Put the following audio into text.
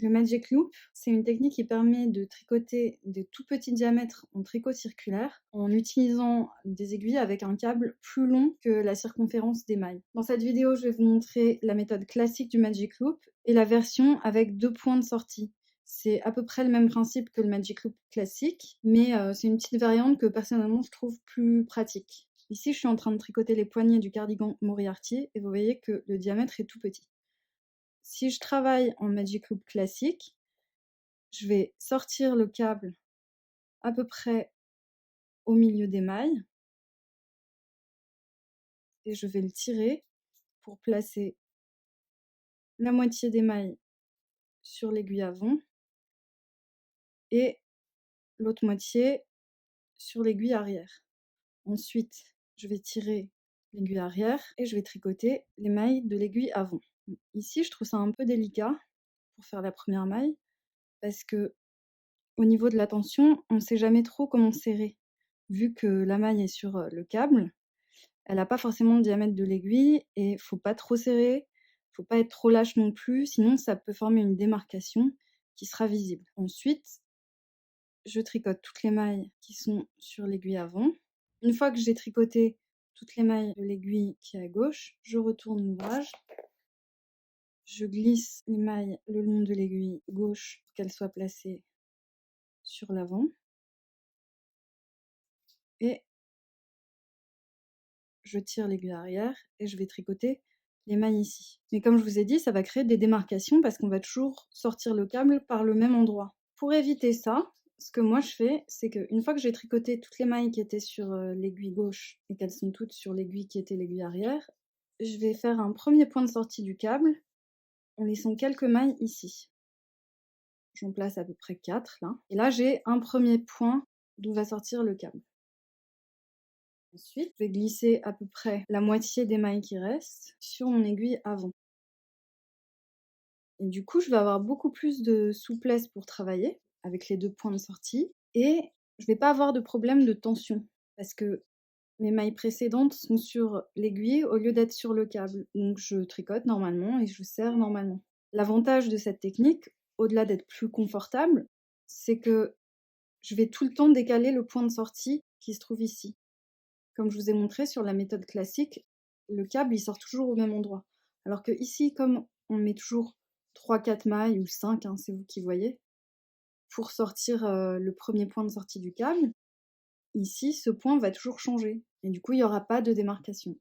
Le Magic Loop, c'est une technique qui permet de tricoter des tout petits diamètres en tricot circulaire en utilisant des aiguilles avec un câble plus long que la circonférence des mailles. Dans cette vidéo, je vais vous montrer la méthode classique du Magic Loop et la version avec 2 points de sortie. C'est à peu près le même principe que le Magic Loop classique, mais c'est une petite variante que personnellement je trouve plus pratique. Ici, je suis en train de tricoter les poignets du cardigan Moriarty et vous voyez que le diamètre est tout petit. Si je travaille en Magic Loop classique, je vais sortir le câble à peu près au milieu des mailles et je vais le tirer pour placer la moitié des mailles sur l'aiguille avant et l'autre moitié sur l'aiguille arrière. Ensuite, je vais tirer l'aiguille arrière et je vais tricoter les mailles de l'aiguille avant. Ici, je trouve ça un peu délicat pour faire la première maille parce que au niveau de la tension, on ne sait jamais trop comment serrer. Vu que la maille est sur le câble, elle n'a pas forcément le diamètre de l'aiguille et faut pas trop serrer, faut pas être trop lâche non plus, sinon ça peut former une démarcation qui sera visible. Ensuite, je tricote toutes les mailles qui sont sur l'aiguille avant. Une fois que j'ai tricoté toutes les mailles de l'aiguille qui est à gauche, je retourne l'ouvrage. Je glisse les mailles le long de l'aiguille gauche pour qu'elles soient placées sur l'avant. Et je tire l'aiguille arrière et je vais tricoter les mailles ici. Mais comme je vous ai dit, ça va créer des démarcations parce qu'on va toujours sortir le câble par le même endroit. Pour éviter ça, ce que moi je fais, c'est qu'une fois que j'ai tricoté toutes les mailles qui étaient sur l'aiguille gauche et qu'elles sont toutes sur l'aiguille qui était l'aiguille arrière, je vais faire un premier point de sortie du câble en laissant quelques mailles ici. J'en place à peu près 4 là. Et là j'ai un premier point d'où va sortir le câble. Ensuite, je vais glisser à peu près la moitié des mailles qui restent sur mon aiguille avant. Et du coup, je vais avoir beaucoup plus de souplesse pour travailler avec les 2 points de sortie et je vais pas avoir de problème de tension parce que mes mailles précédentes sont sur l'aiguille au lieu d'être sur le câble. Donc je tricote normalement et je serre normalement. L'avantage de cette technique, au-delà d'être plus confortable, c'est que je vais tout le temps décaler le point de sortie qui se trouve ici. Comme je vous ai montré sur la méthode classique, le câble il sort toujours au même endroit. Alors que ici, comme on met toujours 3-4 mailles ou 5, hein, c'est vous qui voyez, pour sortir le premier point de sortie du câble, ici ce point va toujours changer. Et du coup il n'y aura pas de démarcation.